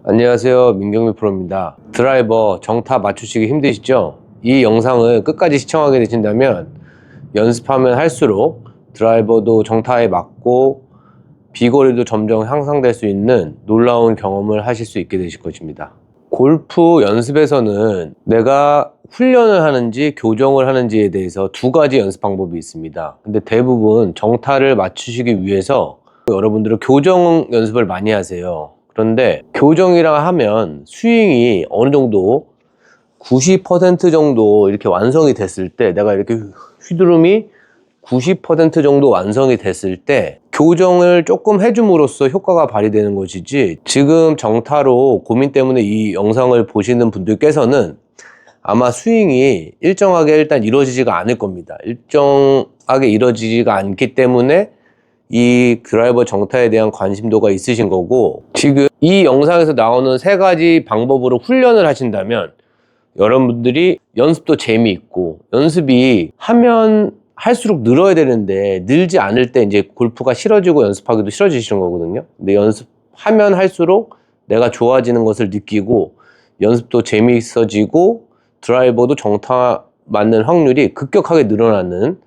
안녕하세요, 민경미 프로입니다. 드라이버 정타 맞추시기 힘드시죠? 이 영상을 끝까지 시청하게 되신다면 연습하면 할수록 드라이버도 정타에 맞고 비거리도 점점 향상될 수 있는 놀라운 경험을 하실 수 있게 되실 것입니다. 골프 연습에서는 내가 훈련을 하는지 교정을 하는지에 대해서 두 가지 연습 방법이 있습니다. 근데 대부분 정타를 맞추시기 위해서 여러분들은 교정 연습을 많이 하세요. 그런데 교정이라 하면 스윙이 어느 정도 90% 정도 이렇게 완성이 됐을 때, 내가 이렇게 휘두름이 90% 정도 완성이 됐을 때 교정을 조금 해줌으로써 효과가 발휘되는 것이지, 지금 정타로 고민 때문에 이 영상을 보시는 분들께서는 아마 스윙이 일정하게 일단 이루어지지가 않을 겁니다. 일정하게 이루어지지가 않기 때문에 이 드라이버 정타에 대한 관심도가 있으신 거고, 지금 이 영상에서 나오는 세 가지 방법으로 훈련을 하신다면 여러분들이 연습도 재미있고, 연습이 하면 할수록 늘어야 되는데 늘지 않을 때 이제 골프가 싫어지고 연습하기도 싫어지시는 거거든요. 근데 연습하면 할수록 내가 좋아지는 것을 느끼고 연습도 재미있어지고 드라이버도 정타 맞는 확률이 급격하게 늘어나는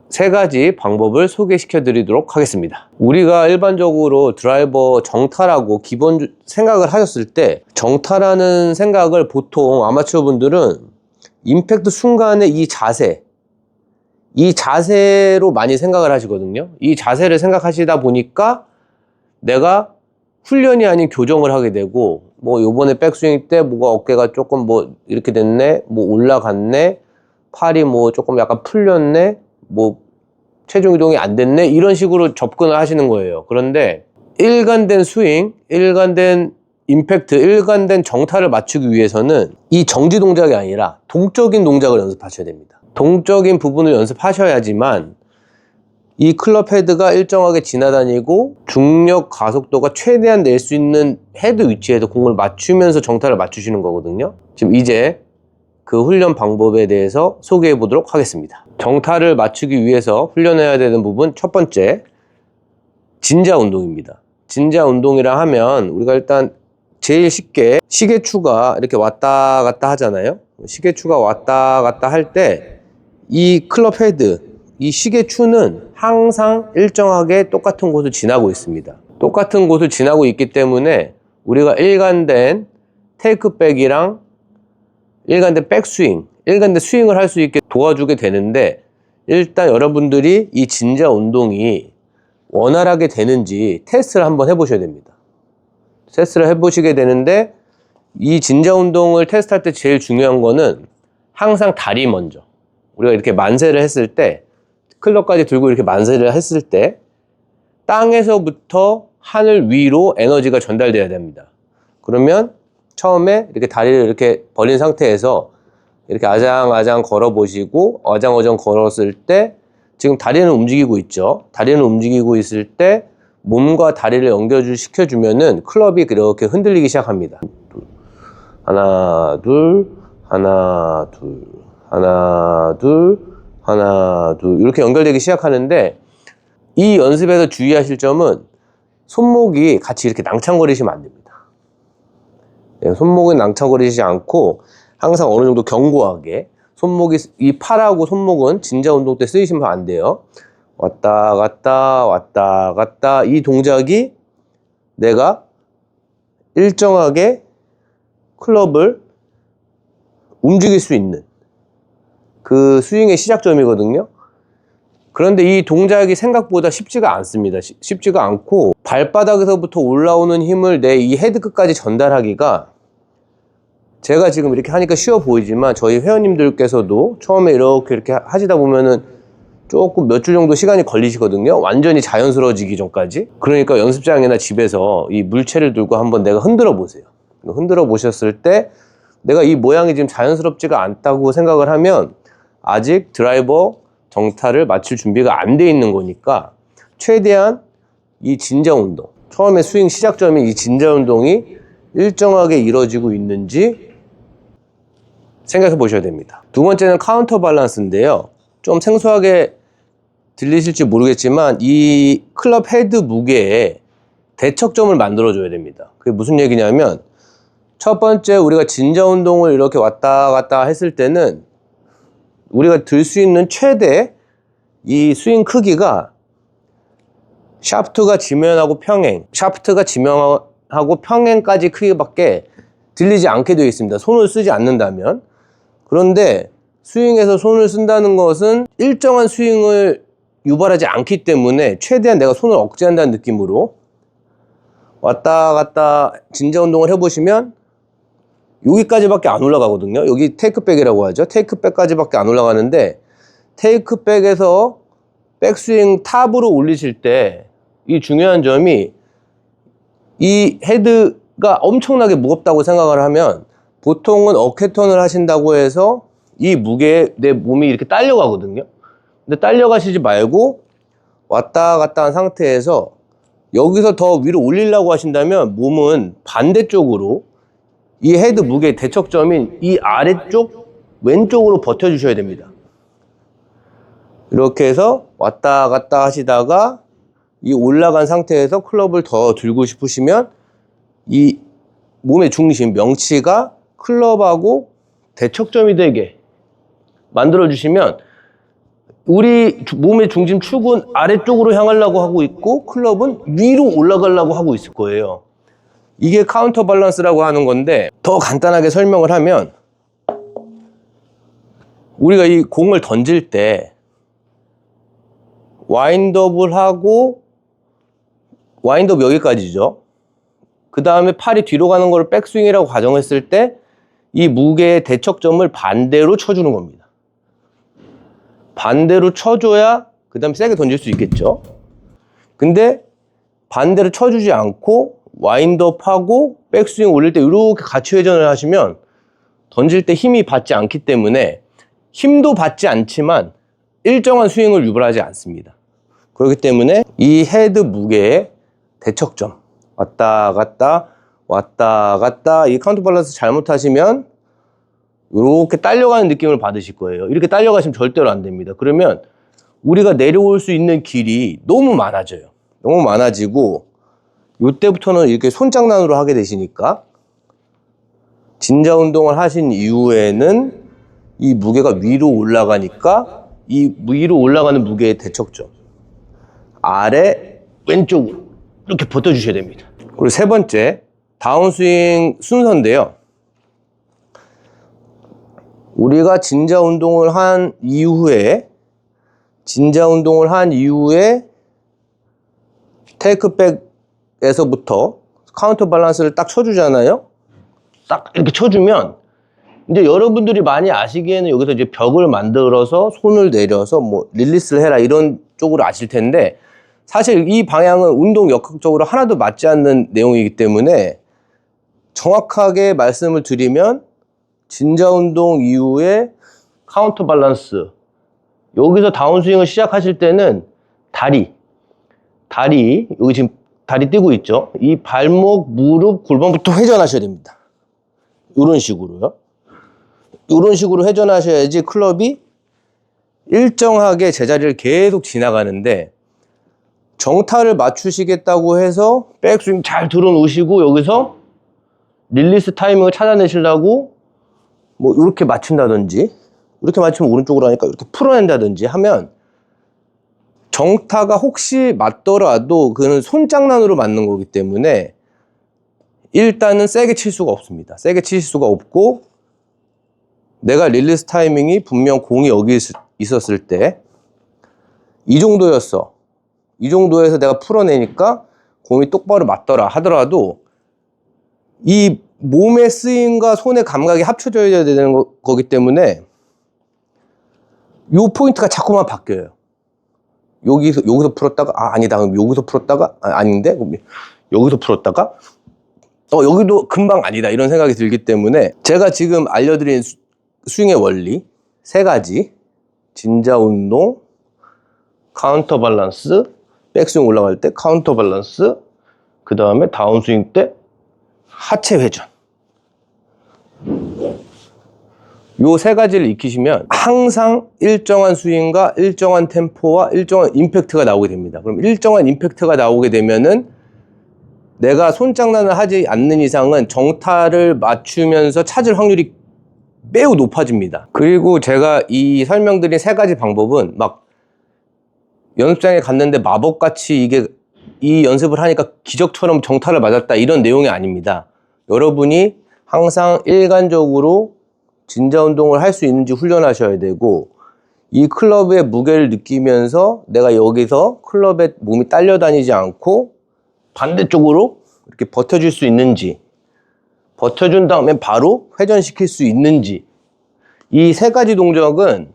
세 가지 방법을 소개시켜 드리도록 하겠습니다. 우리가 일반적으로 드라이버 정타라고 기본 생각을 하셨을 때, 정타라는 생각을 보통 아마추어 분들은 임팩트 순간에 이 자세로 많이 생각을 하시거든요. 이 자세를 생각하시다 보니까 내가 훈련이 아닌 교정을 하게 되고, 뭐 요번에 백스윙 때 뭐가 어깨가 조금 뭐 이렇게 됐네, 뭐 올라갔네, 팔이 뭐 조금 약간 풀렸네, 뭐 체중 이동이 안 됐네, 이런 식으로 접근을 하시는 거예요. 그런데 일관된 스윙, 일관된 임팩트, 일관된 정타를 맞추기 위해서는 이 정지 동작이 아니라 동적인 동작을 연습하셔야 됩니다. 동적인 부분을 연습하셔야지만 이 클럽 헤드가 일정하게 지나다니고 중력 가속도가 최대한 낼 수 있는 헤드 위치에서 공을 맞추면서 정타를 맞추시는 거거든요. 지금 이제 그 훈련 방법에 대해서 소개해 보도록 하겠습니다. 정타를 맞추기 위해서 훈련해야 되는 부분, 첫 번째, 진자 운동입니다. 진자 운동이라 하면 우리가 일단 제일 쉽게 시계추가 이렇게 왔다 갔다 하잖아요. 시계추가 왔다 갔다 할 때 이 클럽 헤드, 이 시계추는 항상 일정하게 똑같은 곳을 지나고 있습니다. 똑같은 곳을 지나고 있기 때문에 우리가 일관된 테이크백이랑 일관된 백스윙, 일관된 스윙을 할 수 있게 도와주게 되는데, 일단 여러분들이 이 진자 운동이 원활하게 되는지 테스트를 한번 해보셔야 됩니다. 테스트를 해보시게 되는데, 이 진자 운동을 테스트할 때 제일 중요한 거는 항상 다리 먼저. 우리가 이렇게 만세를 했을 때, 클럽까지 들고 이렇게 만세를 했을 때 땅에서부터 하늘 위로 에너지가 전달돼야 됩니다. 그러면 처음에 이렇게 다리를 이렇게 벌린 상태에서 이렇게 아장아장 걸어 보시고, 어장어장 걸었을 때 지금 다리는 움직이고 있죠. 다리는 움직이고 있을 때 몸과 다리를 시켜주면은 클럽이 그렇게 흔들리기 시작합니다. 하나, 둘, 하나, 둘, 하나, 둘, 하나, 둘, 이렇게 연결되기 시작하는데, 이 연습에서 주의하실 점은 손목이 같이 이렇게 낭창거리시면 안 됩니다. 손목은 낭창거리지 않고 항상 어느 정도 견고하게, 손목이, 이 팔하고 손목은 진자 운동 때 쓰이시면 안 돼요. 왔다 갔다 왔다 갔다, 이 동작이 내가 일정하게 클럽을 움직일 수 있는 그 스윙의 시작점이거든요. 그런데 이 동작이 생각보다 쉽지가 않습니다. 쉽지가 않고, 발바닥에서부터 올라오는 힘을 내 이 헤드 끝까지 전달하기가, 제가 지금 이렇게 하니까 쉬워 보이지만 저희 회원님들께서도 처음에 이렇게 하시다 보면은 조금 몇 주 정도 시간이 걸리시거든요. 완전히 자연스러워지기 전까지. 그러니까 연습장이나 집에서 이 물체를 들고 한번 내가 흔들어 보세요. 흔들어 보셨을 때 내가 이 모양이 지금 자연스럽지가 않다고 생각을 하면 아직 드라이버 정타를 맞출 준비가 안 돼 있는 거니까, 최대한 이 진자 운동, 처음에 스윙 시작점인 이 진자 운동이 일정하게 이루어지고 있는지 생각해 보셔야 됩니다. 두 번째는 카운터 밸런스인데요. 좀 생소하게 들리실지 모르겠지만 이 클럽 헤드 무게에 대척점을 만들어 줘야 됩니다. 그게 무슨 얘기냐면, 첫 번째 우리가 진자 운동을 이렇게 왔다 갔다 했을 때는 우리가 들 수 있는 최대 이 스윙 크기가 샤프트가 지면하고 평행, 샤프트가 지면하고 평행까지 크기밖에 들리지 않게 되어 있습니다. 손을 쓰지 않는다면. 그런데 스윙에서 손을 쓴다는 것은 일정한 스윙을 유발하지 않기 때문에 최대한 내가 손을 억제한다는 느낌으로 왔다 갔다 진자 운동을 해보시면 여기까지밖에 안 올라가거든요. 여기 테이크백이라고 하죠. 테이크백까지밖에 안 올라가는데, 테이크백에서 백스윙 탑으로 올리실 때 이 중요한 점이, 이 헤드가 엄청나게 무겁다고 생각을 하면 보통은 어깨턴을 하신다고 해서 이 무게에 내 몸이 이렇게 딸려가거든요. 근데 딸려가시지 말고 왔다 갔다 한 상태에서 여기서 더 위로 올리려고 하신다면 몸은 반대쪽으로 이 헤드 무게의 대척점인 이 아래쪽 왼쪽으로 버텨주셔야 됩니다. 이렇게 해서 왔다 갔다 하시다가 이 올라간 상태에서 클럽을 더 들고 싶으시면 이 몸의 중심, 명치가 클럽하고 대척점이 되게 만들어 주시면 우리 몸의 중심 축은 아래쪽으로 향하려고 하고 있고 클럽은 위로 올라가려고 하고 있을 거예요. 이게 카운터 밸런스라고 하는 건데, 더 간단하게 설명을 하면 우리가 이 공을 던질 때 와인드업을 하고, 와인드업 여기까지죠. 그 다음에 팔이 뒤로 가는 걸 백스윙이라고 가정했을 때 이 무게의 대척점을 반대로 쳐주는 겁니다. 반대로 쳐줘야 그 다음에 세게 던질 수 있겠죠. 근데 반대로 쳐주지 않고 와인드업하고 백스윙 올릴 때 이렇게 같이 회전을 하시면 던질 때 힘이 받지 않기 때문에, 힘도 받지 않지만 일정한 스윙을 유발하지 않습니다. 그렇기 때문에 이 헤드 무게의 대척점, 왔다 갔다 왔다 갔다, 이 카운터 밸런스 잘못하시면 이렇게 딸려가는 느낌을 받으실 거예요. 이렇게 딸려가시면 절대로 안 됩니다. 그러면 우리가 내려올 수 있는 길이 너무 많아져요. 너무 많아지고 이때부터는 이렇게 손장난으로 하게 되시니까, 진자 운동을 하신 이후에는 이 무게가 위로 올라가니까 이 위로 올라가는 무게의 대척점 아래 왼쪽으로 이렇게 버텨주셔야 됩니다. 그리고 세 번째, 다운스윙 순서인데요. 우리가 진자 운동을 한 이후에 테이크백에서부터 카운터 밸런스를 딱 쳐주잖아요. 딱 이렇게 쳐주면 이제 여러분들이 많이 아시기에는 여기서 이제 벽을 만들어서 손을 내려서 뭐 릴리스를 해라 이런 쪽으로 아실 텐데, 사실 이 방향은 운동 역학적으로 하나도 맞지 않는 내용이기 때문에 정확하게 말씀을 드리면, 진자 운동 이후에 카운터 밸런스, 여기서 다운스윙을 시작하실 때는 다리, 여기 지금 다리 띄고 있죠? 이 발목, 무릎, 골반부터 회전하셔야 됩니다. 이런 식으로요. 이런 식으로 회전하셔야지 클럽이 일정하게 제자리를 계속 지나가는데, 정타를 맞추시겠다고 해서 백스윙 잘 들어놓으시고 여기서 릴리스 타이밍을 찾아내시려고 뭐 이렇게 맞춘다든지, 이렇게 맞추면 오른쪽으로 하니까 이렇게 풀어낸다든지 하면 정타가 혹시 맞더라도 그는 손장난으로 맞는 거기 때문에 일단은 세게 칠 수가 없습니다. 세게 칠 수가 없고, 내가 릴리스 타이밍이 분명 공이 여기 있었을 때 이 정도였어. 이 정도에서 내가 풀어내니까 공이 똑바로 맞더라 하더라도 이 몸의 스윙과 손의 감각이 합쳐져야 되는 거기 때문에 요 포인트가 자꾸만 바뀌어요. 여기서 풀었다가 아니다. 그럼 여기서 풀었다가 아닌데 그럼 여기서 풀었다가 여기도 금방 아니다 이런 생각이 들기 때문에, 제가 지금 알려드린 스윙의 원리 세 가지, 진자 운동, 카운터 밸런스, 백스윙 올라갈 때 카운터 밸런스, 그 다음에 다운스윙 때 하체 회전, 요 세 가지를 익히시면 항상 일정한 스윙과 일정한 템포와 일정한 임팩트가 나오게 됩니다. 그럼 일정한 임팩트가 나오게 되면은 내가 손장난을 하지 않는 이상은 정타를 맞추면서 찾을 확률이 매우 높아집니다. 그리고 제가 이 설명드린 세 가지 방법은 막 연습장에 갔는데 마법같이 이 연습을 하니까 기적처럼 정타를 맞았다 이런 내용이 아닙니다. 여러분이 항상 일관적으로 진자 운동을 할 수 있는지 훈련하셔야 되고, 이 클럽의 무게를 느끼면서 내가 여기서 클럽에 몸이 딸려 다니지 않고 반대쪽으로 이렇게 버텨줄 수 있는지, 버텨준 다음에 바로 회전시킬 수 있는지, 이 세 가지 동작은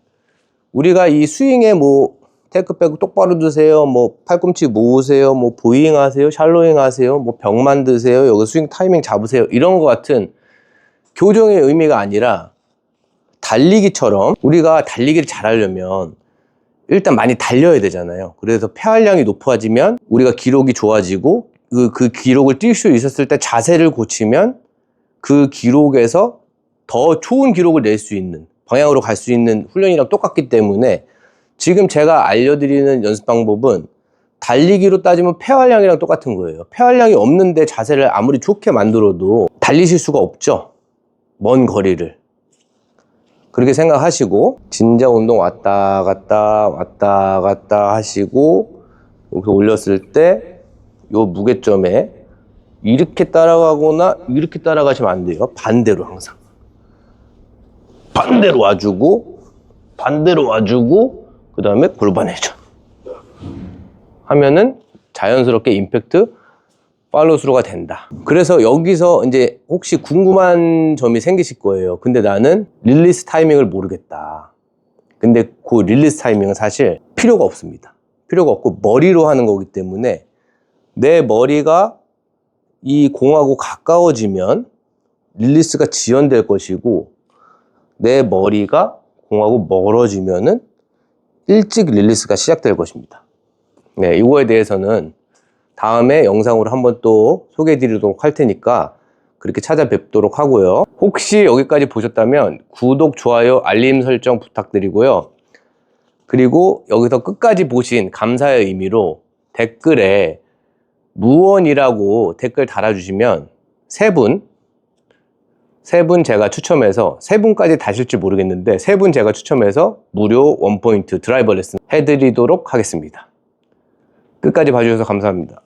우리가 이 스윙에 뭐 테이크백 똑바로 드세요, 뭐 팔꿈치 모으세요, 뭐 보잉 하세요, 샬로잉 하세요, 뭐 벽 만드세요, 여기 스윙 타이밍 잡으세요, 이런 것 같은 교정의 의미가 아니라, 달리기처럼 우리가 달리기를 잘하려면 일단 많이 달려야 되잖아요. 그래서 폐활량이 높아지면 우리가 기록이 좋아지고, 그 기록을 뛸 수 있었을 때 자세를 고치면 그 기록에서 더 좋은 기록을 낼 수 있는 방향으로 갈 수 있는 훈련이랑 똑같기 때문에, 지금 제가 알려드리는 연습 방법은 달리기로 따지면 폐활량이랑 똑같은 거예요. 폐활량이 없는데 자세를 아무리 좋게 만들어도 달리실 수가 없죠. 먼 거리를. 그렇게 생각하시고 진자 운동 왔다 갔다 하시고, 여기서 올렸을 때 요 무게점에 이렇게 따라가거나 이렇게 따라가시면 안 돼요. 반대로 항상 반대로 와주고 그 다음에 골반 회전 하면은 자연스럽게 임팩트 팔로우스루가 된다. 그래서 여기서 이제 혹시 궁금한 점이 생기실 거예요. 근데 나는 릴리스 타이밍을 모르겠다. 근데 그 릴리스 타이밍은 사실 필요가 없습니다. 필요가 없고 머리로 하는 거기 때문에, 내 머리가 이 공하고 가까워지면 릴리스가 지연될 것이고, 내 머리가 공하고 멀어지면은 일찍 릴리스가 시작될 것입니다. 네, 이거에 대해서는 다음에 영상으로 한번 또 소개해 드리도록 할 테니까 그렇게 찾아뵙도록 하고요. 혹시 여기까지 보셨다면 구독, 좋아요, 알림 설정 부탁드리고요. 그리고 여기서 끝까지 보신 감사의 의미로 댓글에 무원이라고 댓글 달아주시면 세 분 제가 추첨해서, 세 분까지 다실지 모르겠는데 세 분 제가 추첨해서 무료 원포인트 드라이버 레슨 해드리도록 하겠습니다. 끝까지 봐주셔서 감사합니다.